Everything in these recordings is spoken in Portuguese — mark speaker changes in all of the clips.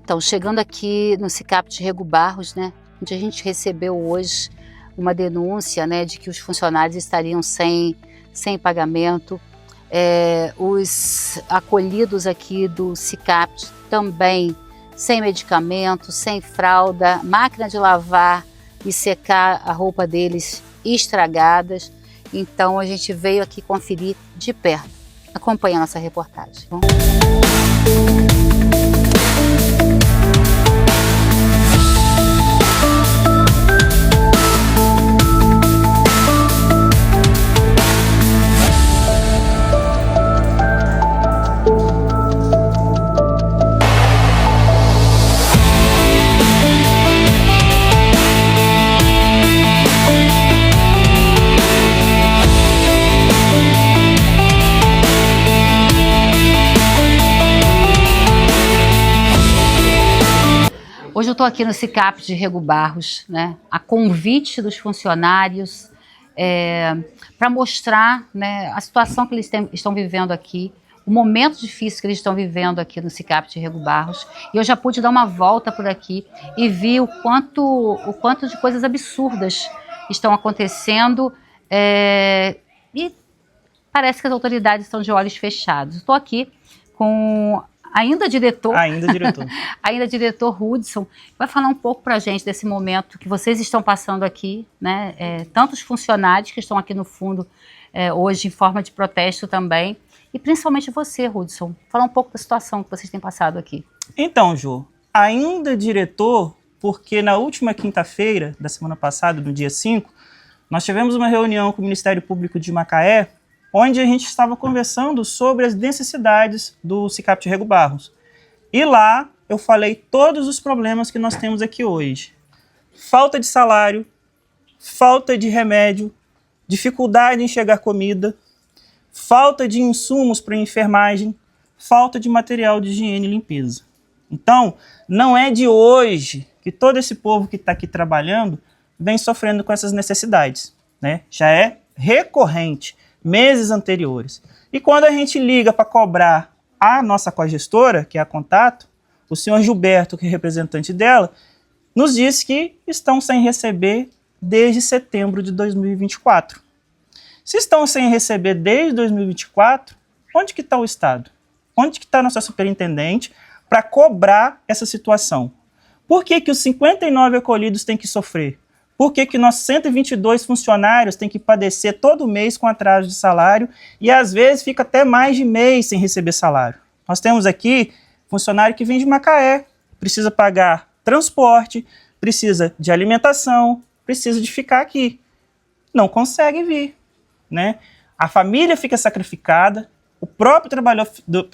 Speaker 1: Então, chegando aqui no SICAP de Rego Barros, né, onde a gente recebeu hoje uma denúncia, né, de que os funcionários estariam sem pagamento. Os acolhidos aqui do SICAP também sem medicamento, sem fralda, máquina de lavar e secar a roupa deles estragadas. Então a gente veio aqui conferir de perto. Acompanhe a nossa reportagem. Hoje eu estou aqui no SICAP de Rego Barros, né, a convite dos funcionários, para mostrar, né, a situação que eles estão vivendo aqui, o momento difícil que eles estão vivendo aqui no SICAP de Rego Barros. E eu já pude dar uma volta por aqui e vi o quanto de coisas absurdas estão acontecendo, e parece que as autoridades estão de olhos fechados. Estou aqui com ainda diretor Hudson, vai falar um pouco para a gente desse momento que vocês estão passando aqui, né? Tantos funcionários que estão aqui no fundo hoje em forma de protesto também, e principalmente você, Hudson, falar um pouco da situação que vocês têm passado aqui.
Speaker 2: Então, Jô, ainda diretor, porque na última quinta-feira da semana passada, no dia 5, nós tivemos uma reunião com o Ministério Público de Macaé, onde a gente estava conversando sobre as necessidades do SICAP de Rego Barros. E lá eu falei todos os problemas que nós temos aqui hoje. Falta de salário, falta de remédio, dificuldade em enxergar comida, falta de insumos para enfermagem, falta de material de higiene e limpeza. Então, não é de hoje que todo esse povo que está aqui trabalhando vem sofrendo com essas necessidades, né? Já é recorrente, meses anteriores. E quando a gente liga para cobrar a nossa cogestora, que é a Contato, o senhor Gilberto, que é representante dela, nos diz que estão sem receber desde setembro de 2024. Se estão sem receber desde 2024, onde que está o Estado? Onde que está a nossa superintendente para cobrar essa situação? Por que que os 59 acolhidos têm que sofrer? Por que que nossos 122 funcionários têm que padecer todo mês com atraso de salário e às vezes fica até mais de mês sem receber salário? Nós temos aqui funcionário que vem de Macaé, precisa pagar transporte, precisa de alimentação, precisa de ficar aqui. Não consegue vir, né? A família fica sacrificada, o próprio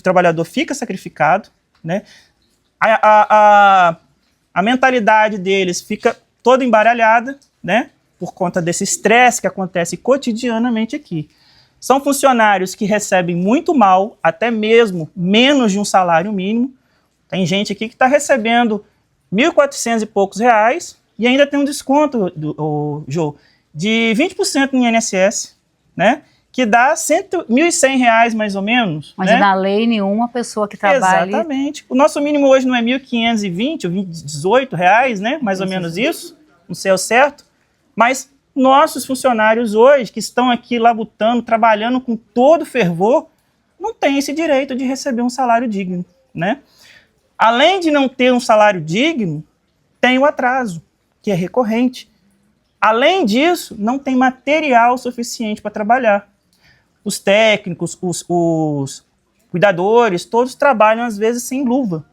Speaker 2: trabalhador fica sacrificado, né? A mentalidade deles fica toda embaralhada, né, por conta desse estresse que acontece cotidianamente aqui. São funcionários que recebem muito mal, até mesmo menos de um salário mínimo. Tem gente aqui que está recebendo R$1.400 e poucos e ainda tem um desconto, Jô, de 20% no INSS, né, que dá R$1.100 mais ou menos.
Speaker 1: Mas
Speaker 2: né?
Speaker 1: na lei nenhuma pessoa que trabalha...
Speaker 2: Exatamente. O nosso mínimo hoje não é R$1.520 ou R$18, né? Mais ou menos isso. Não sei ao certo. Mas nossos funcionários hoje, que estão aqui labutando, trabalhando com todo fervor, não têm esse direito de receber um salário digno, né? Além de não ter um salário digno, tem o atraso, que é recorrente. Além disso, não tem material suficiente para trabalhar. Os técnicos, os cuidadores, todos trabalham às vezes sem luva.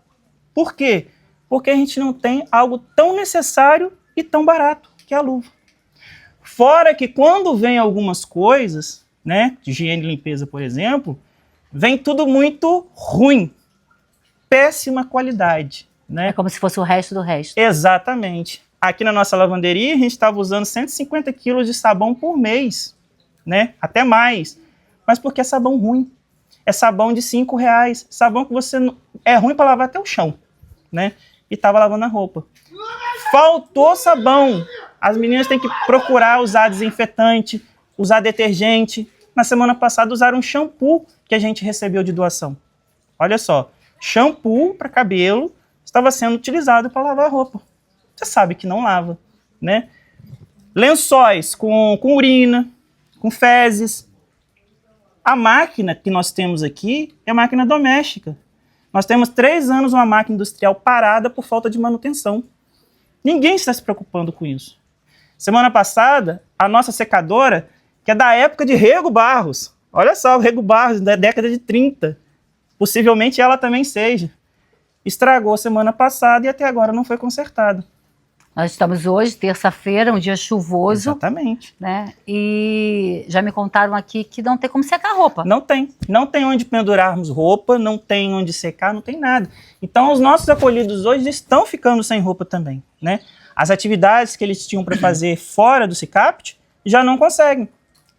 Speaker 2: Por quê? Porque a gente não tem algo tão necessário e tão barato, que é a luva. Fora que quando vem algumas coisas, né, de higiene e limpeza, por exemplo, vem tudo muito ruim, péssima qualidade. Né?
Speaker 1: É como se fosse o resto do resto.
Speaker 2: Exatamente. Aqui na nossa lavanderia, a gente estava usando 150 quilos de sabão por mês, né? Até mais. Mas porque é sabão ruim. É sabão de R$5. Sabão que você é ruim para lavar até o chão, né? E estava lavando a roupa. Faltou sabão. As meninas têm que procurar usar desinfetante, usar detergente. Na semana passada usaram um shampoo que a gente recebeu de doação. Olha só, shampoo para cabelo, estava sendo utilizado para lavar roupa. Você sabe que não lava, né? Lençóis com urina, com fezes. A máquina que nós temos aqui é máquina doméstica. Nós temos 3 anos uma máquina industrial parada por falta de manutenção. Ninguém está se preocupando com isso. Semana passada, a nossa secadora, que é da época de Rego Barros, olha só, o Rego Barros, da década de 30, possivelmente ela também seja, estragou semana passada e até agora não foi consertada.
Speaker 1: Nós estamos hoje, terça-feira, um dia chuvoso.
Speaker 2: Exatamente.
Speaker 1: Né? E já me contaram aqui que não tem como secar roupa.
Speaker 2: Não tem. Não tem onde pendurarmos roupa, não tem onde secar, não tem nada. Então, os nossos acolhidos hoje estão ficando sem roupa também, né? As atividades que eles tinham para fazer fora do SICAPT já não conseguem.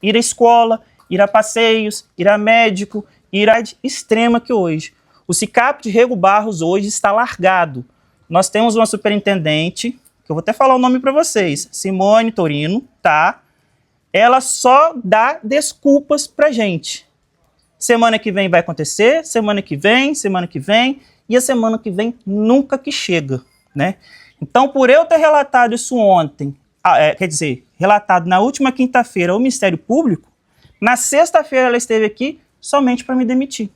Speaker 2: Ir à escola, ir a passeios, ir a médico, ir à extrema que hoje. O SICAPT Rego Barros hoje está largado. Nós temos uma superintendente, que eu vou até falar o nome para vocês, Simone Torino, tá? Ela só dá desculpas pra gente. Semana que vem vai acontecer, semana que vem, e a semana que vem nunca que chega, né? Então, por eu ter relatado isso ontem, quer dizer, relatado na última quinta-feira ao Ministério Público, na sexta-feira ela esteve aqui somente para me demitir.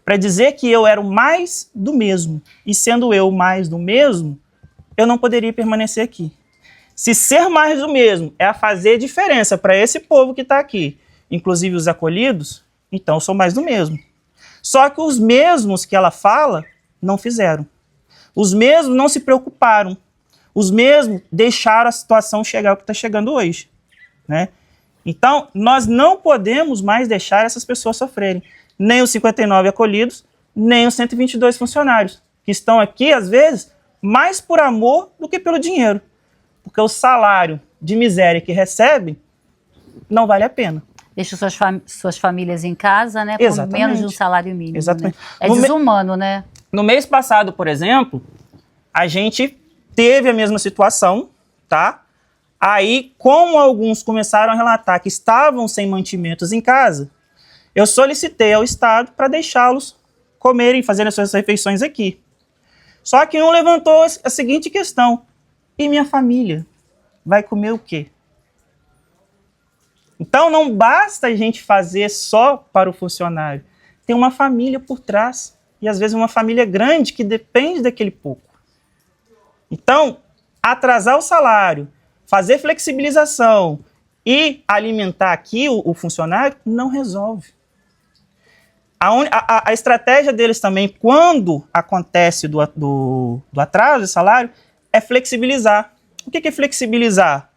Speaker 2: Para dizer que eu era o mais do mesmo. E sendo eu o mais do mesmo, eu não poderia permanecer aqui. Se ser mais do mesmo é a fazer diferença para esse povo que está aqui, inclusive os acolhidos, então eu sou mais do mesmo. Só que os mesmos que ela fala não fizeram. Os mesmos não se preocuparam. Os mesmos deixaram a situação chegar ao que está chegando hoje, né? Então, nós não podemos mais deixar essas pessoas sofrerem. Nem os 59 acolhidos, nem os 122 funcionários, que estão aqui, às vezes, mais por amor do que pelo dinheiro. Porque o salário de miséria que recebem não vale a pena.
Speaker 1: Deixa suas famílias em casa, né?
Speaker 2: Exatamente.
Speaker 1: Com menos de um salário mínimo.
Speaker 2: Exatamente.
Speaker 1: Né? É desumano, né?
Speaker 2: No mês passado, por exemplo, a gente teve a mesma situação, tá? Aí, como alguns começaram a relatar que estavam sem mantimentos em casa, eu solicitei ao Estado para deixá-los comerem, fazerem as suas refeições aqui. Só que um levantou a seguinte questão: e minha família vai comer o quê? Então não basta a gente fazer só para o funcionário. Tem uma família por trás. E às vezes uma família grande que depende daquele pouco. Então, atrasar o salário, fazer flexibilização e alimentar aqui o funcionário não resolve. A estratégia deles também, quando acontece do atraso de salário, é flexibilizar. O que é flexibilizar?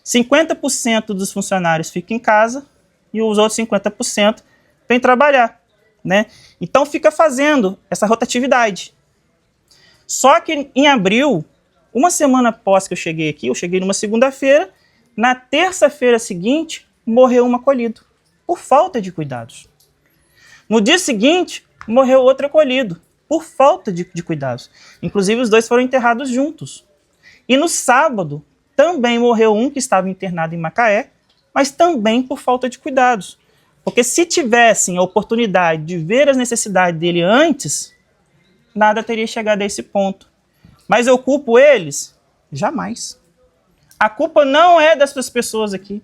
Speaker 2: 50% dos funcionários ficam em casa e os outros 50% vêm trabalhar, né? Então fica fazendo essa rotatividade. Só que em abril, uma semana após que eu cheguei aqui, eu cheguei numa segunda-feira, na terça-feira seguinte, morreu um acolhido, por falta de cuidados. No dia seguinte, morreu outro acolhido, por falta de cuidados. Inclusive, os dois foram enterrados juntos. E no sábado, também morreu um que estava internado em Macaé, mas também por falta de cuidados. Porque se tivessem a oportunidade de ver as necessidades dele antes, nada teria chegado a esse ponto. Mas eu culpo eles? Jamais. A culpa não é dessas pessoas aqui.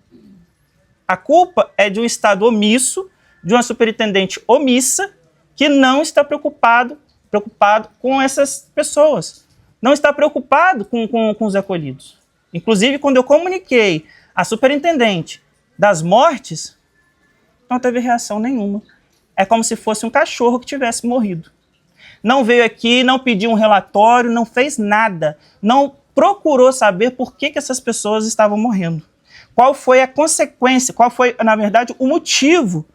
Speaker 2: A culpa é de um Estado omisso, de uma superintendente omissa, que não está preocupado com essas pessoas. Não está preocupado com os acolhidos. Inclusive, quando eu comuniquei à superintendente das mortes, não teve reação nenhuma. É como se fosse um cachorro que tivesse morrido. Não veio aqui, não pediu um relatório, não fez nada. Não procurou saber por que essas pessoas estavam morrendo. Qual foi a consequência, qual foi, na verdade, o motivo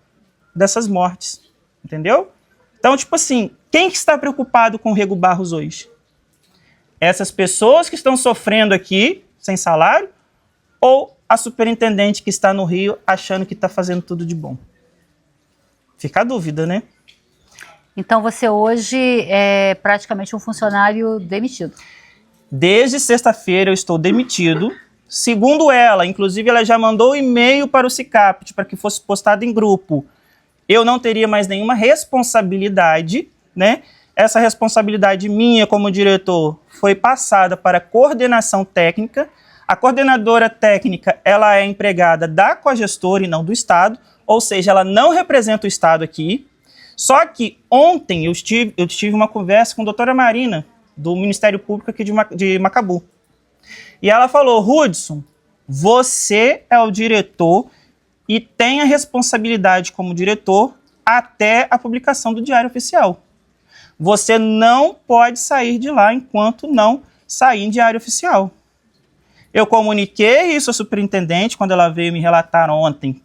Speaker 2: dessas mortes. Entendeu? Então, tipo assim, quem que está preocupado com o Rego Barros hoje? Essas pessoas que estão sofrendo aqui, sem salário, ou a superintendente que está no Rio achando que está fazendo tudo de bom? Fica a dúvida, né?
Speaker 1: Então você hoje é praticamente um funcionário demitido.
Speaker 2: Desde sexta-feira eu estou demitido. Segundo ela, inclusive ela já mandou um e-mail para o SICAPT para que fosse postado em grupo. Eu não teria mais nenhuma responsabilidade, né? essa responsabilidade minha como diretor foi passada para a coordenação técnica. A coordenadora técnica, ela é empregada da cogestora e não do Estado, ou seja, ela não representa o Estado aqui. Só que ontem eu tive uma conversa com a doutora Marina, do Ministério Público aqui de Macabu. E ela falou, Hudson, você é o diretor e tem a responsabilidade como diretor até a publicação do Diário Oficial. Você não pode sair de lá enquanto não sair em Diário Oficial. Eu comuniquei isso à superintendente quando ela veio me relatar ontem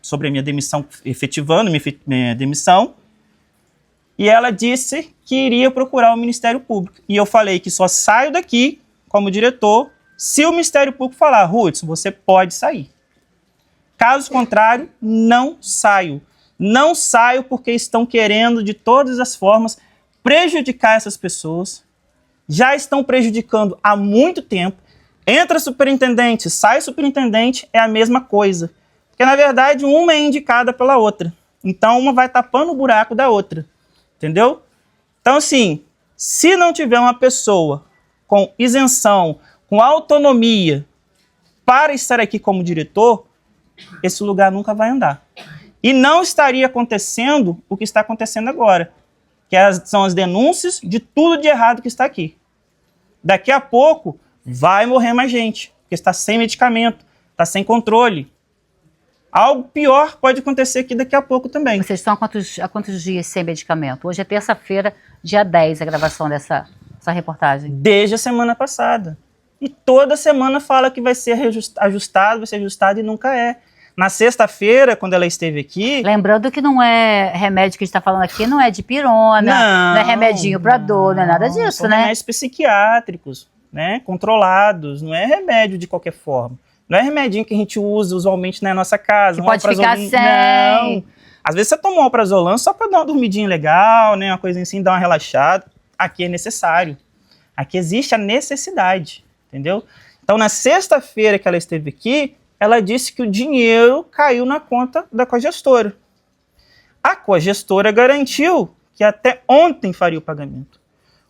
Speaker 2: sobre a minha demissão, efetivando minha demissão, e ela disse que iria procurar o Ministério Público. E eu falei que só saio daqui como diretor se o Ministério Público falar, Hudson, você pode sair. Caso contrário, não saio. Não saio porque estão querendo, de todas as formas, prejudicar essas pessoas. Já estão prejudicando há muito tempo. Entra superintendente, sai superintendente, é a mesma coisa. Porque, na verdade, uma é indicada pela outra. Então, uma vai tapando o buraco da outra. Entendeu? Então, assim, se não tiver uma pessoa com isenção, com autonomia para estar aqui como diretor, esse lugar nunca vai andar. E não estaria acontecendo o que está acontecendo agora, que são as denúncias de tudo de errado que está aqui. Daqui a pouco vai morrer mais gente, porque está sem medicamento, está sem controle. Algo pior pode acontecer aqui daqui a pouco também.
Speaker 1: Vocês estão há quantos dias sem medicamento? Hoje é terça-feira, dia 10, a gravação dessa reportagem.
Speaker 2: Desde a semana passada. E toda semana fala que vai ser ajustado e nunca é. Na sexta-feira, quando ela esteve aqui...
Speaker 1: Lembrando que não é remédio que a gente está falando aqui, não é de pirona, não é remedinho para dor, não é nada disso,
Speaker 2: são
Speaker 1: né?
Speaker 2: Remédios psiquiátricos, né? Controlados, não é remédio de qualquer forma. Não é remedinho que a gente usa usualmente na nossa casa.
Speaker 1: Que pode ficar sem.
Speaker 2: Não. Às vezes você toma um alprazolam só para dar uma dormidinha legal, né? Uma coisinha assim, dar uma relaxada. Aqui é necessário. Aqui existe a necessidade, entendeu? Então, na sexta-feira que ela esteve aqui, ela disse que o dinheiro caiu na conta da cogestora. A cogestora garantiu que até ontem faria o pagamento.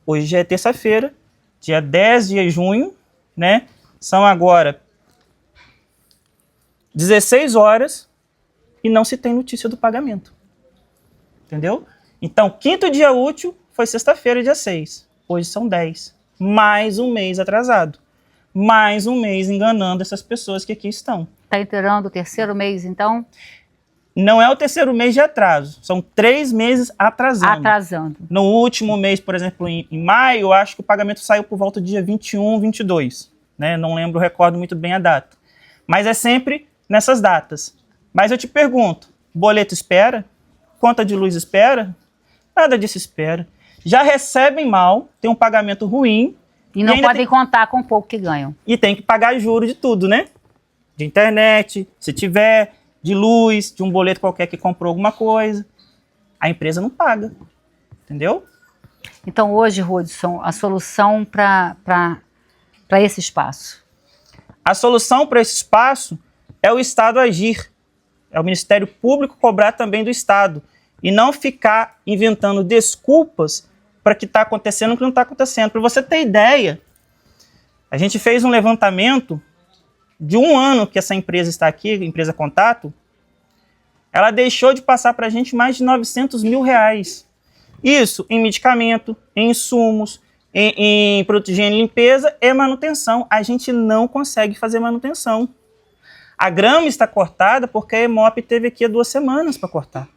Speaker 2: Hoje já é terça-feira, dia 10 de junho, né? São agora 16 horas e não se tem notícia do pagamento. Entendeu? Então, quinto dia útil foi sexta-feira, dia 6. Hoje são 10. Mais um mês atrasado. Mais um mês enganando essas pessoas que aqui estão.
Speaker 1: Está entrando o terceiro mês, então?
Speaker 2: Não é o terceiro mês de atraso. São 3 meses atrasando.
Speaker 1: Atrasando.
Speaker 2: No último mês, por exemplo, em maio, eu acho que o pagamento saiu por volta do dia 21, 22. Né? Não lembro, recordo muito bem a data. Mas é sempre nessas datas. Mas eu te pergunto, boleto espera? Conta de luz espera? Nada disso espera. Já recebem mal, tem um pagamento ruim.
Speaker 1: E não podem contar com o pouco que ganham.
Speaker 2: E tem que pagar juros de tudo, né? De internet, se tiver, de luz, de um boleto qualquer que comprou alguma coisa. A empresa não paga, entendeu?
Speaker 1: Então hoje, Hudson, a solução para esse espaço?
Speaker 2: A solução para esse espaço é o Estado agir. É o Ministério Público cobrar também do Estado. E não ficar inventando desculpas para que está acontecendo o que não está acontecendo. Para você ter ideia, a gente fez um levantamento de um ano que essa empresa está aqui, a empresa Contato, ela deixou de passar para a gente mais de 900 mil reais. Isso em medicamento, em insumos, em produto de higiene e limpeza e manutenção. A gente não consegue fazer manutenção. A grama está cortada porque a EMOP teve aqui há 2 semanas para cortar.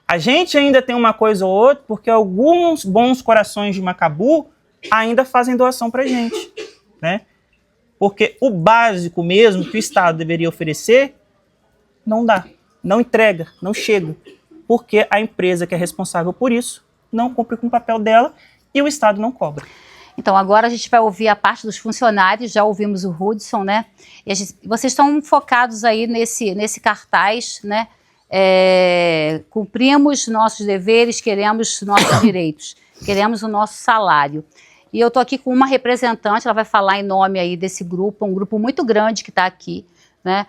Speaker 2: A gente ainda tem uma coisa ou outra porque alguns bons corações de Macabu ainda fazem doação para a gente, né? Porque o básico mesmo que o Estado deveria oferecer, não dá, não entrega, não chega. Porque a empresa que é responsável por isso não cumpre com o papel dela e o Estado não cobra.
Speaker 1: Então, agora a gente vai ouvir a parte dos funcionários, já ouvimos o Hudson, né? E vocês estão focados aí nesse cartaz, né? Cumprimos nossos deveres, queremos nossos direitos, queremos o nosso salário. E eu estou aqui com uma representante, ela vai falar em nome aí desse grupo, um grupo muito grande que está aqui, né?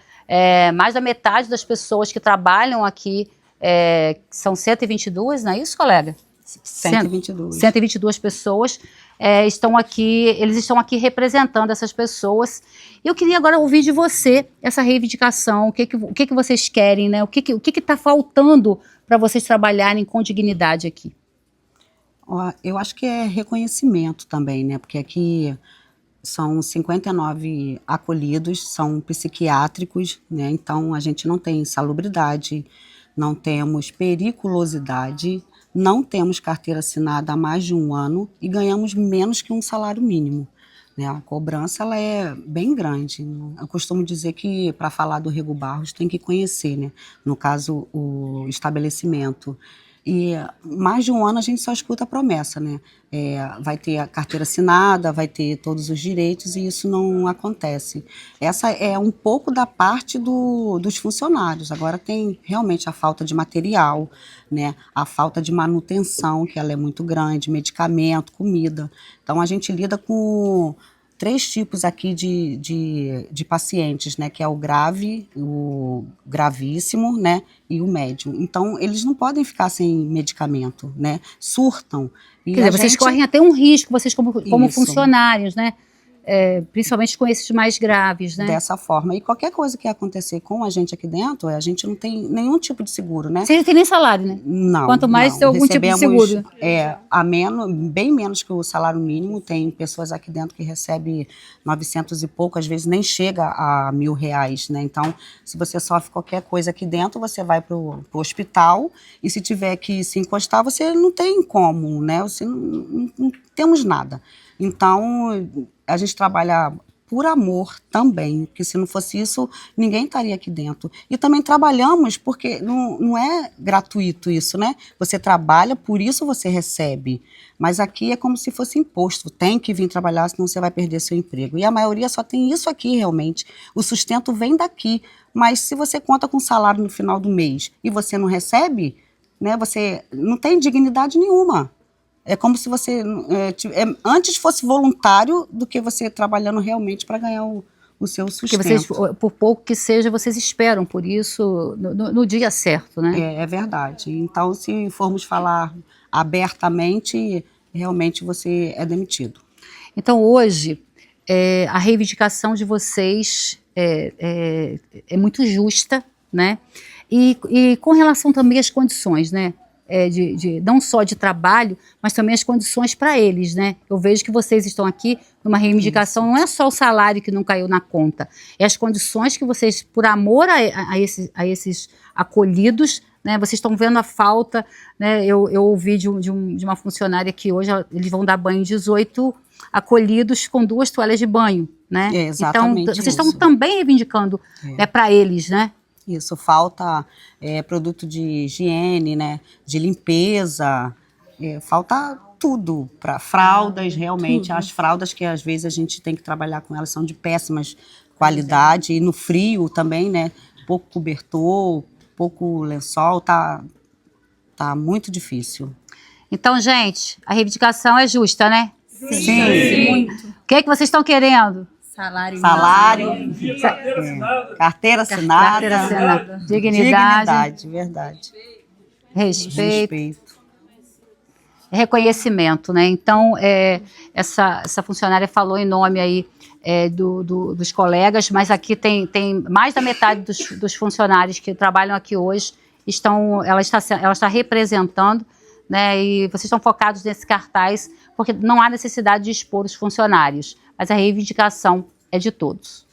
Speaker 1: Mais da metade das pessoas que trabalham aqui, são 122, não é isso, colega?
Speaker 3: 122.
Speaker 1: 122 pessoas eles estão aqui representando essas pessoas. Eu queria agora ouvir de você essa reivindicação, o que vocês querem, né? O que está faltando para vocês trabalharem com dignidade aqui?
Speaker 3: Eu acho que é reconhecimento também, né? Porque aqui são 59 acolhidos, são psiquiátricos, né? Então a gente não tem insalubridade, não temos periculosidade, não temos carteira assinada há mais de 1 ano e ganhamos menos que um salário mínimo, né? A cobrança ela é bem grande. Eu costumo dizer que para falar do Rego Barros tem que conhecer, né? No caso, o estabelecimento. E mais de 1 ano a gente só escuta a promessa, né? Vai ter a carteira assinada, vai ter todos os direitos e isso não acontece. Essa é um pouco da parte dos funcionários. Agora tem realmente a falta de material, né? A falta de manutenção, que ela é muito grande, medicamento, comida. Então a gente lida com 3 tipos aqui de pacientes, né? Que é o grave, o gravíssimo, né? E o médio. Então, eles não podem ficar sem medicamento, né? Surtam. E
Speaker 1: Quer dizer, vocês correm até um risco, vocês como funcionários, né? Principalmente com esses mais graves, né?
Speaker 3: Dessa forma. E qualquer coisa que acontecer com a gente aqui dentro, a gente não tem nenhum tipo de seguro, né?
Speaker 1: Vocês não têm nem salário, né?
Speaker 3: Não.
Speaker 1: Quanto mais ter algum tipo de seguro.
Speaker 3: Bem menos que o salário mínimo. Tem pessoas aqui dentro que recebem 900 e pouco, às vezes nem chega a R$1.000, né? Então, se você sofre qualquer coisa aqui dentro, você vai pro hospital e se tiver que se encostar, você não tem como, né? Você não temos nada. Então, a gente trabalha por amor também, porque se não fosse isso, ninguém estaria aqui dentro. E também trabalhamos porque não é gratuito isso, né? Você trabalha, por isso você recebe. Mas aqui é como se fosse imposto. Tem que vir trabalhar, senão você vai perder seu emprego. E a maioria só tem isso aqui realmente. O sustento vem daqui. Mas se você conta com salário no final do mês e você não recebe, né? Você não tem dignidade nenhuma. É como se você antes fosse voluntário do que você trabalhando realmente para ganhar o seu sustento.
Speaker 1: Porque vocês, por pouco que seja, vocês esperam por isso no dia certo, né?
Speaker 3: É verdade. Então, se formos falar abertamente, realmente você é demitido.
Speaker 1: Então, hoje, a reivindicação de vocês é muito justa, né? E com relação também às condições, né? Não só de trabalho, mas também as condições para eles, né? Eu vejo que vocês estão aqui numa reivindicação, não é só o salário que não caiu na conta, é as condições que vocês, por amor a esses acolhidos, né? Vocês estão vendo a falta, né? Eu ouvi de uma funcionária que hoje eles vão dar banho em 18 acolhidos com 2 toalhas de banho, né?
Speaker 3: Exatamente.
Speaker 1: Então, vocês estão também reivindicando para eles, né?
Speaker 3: Isso, falta produto de higiene, né, de limpeza, falta tudo, para fraldas, realmente, tudo. As fraldas que às vezes a gente tem que trabalhar com elas são de péssimas qualidade, e no frio também, né, pouco cobertor, pouco lençol, tá muito difícil.
Speaker 1: Então, gente, a reivindicação é justa, né?
Speaker 3: Sim.
Speaker 1: Muito. O que vocês estão querendo?
Speaker 3: Salário.
Speaker 1: Carteira
Speaker 3: Carteira assinada.
Speaker 1: assinada. Dignidade.
Speaker 3: Verdade.
Speaker 1: Respeito. Reconhecimento, né? Então, essa funcionária falou em nome aí dos colegas, mas aqui tem mais da metade dos funcionários que trabalham aqui hoje, ela está representando, né? E vocês estão focados nesse cartaz, porque não há necessidade de expor os funcionários, mas a reivindicação é de todos.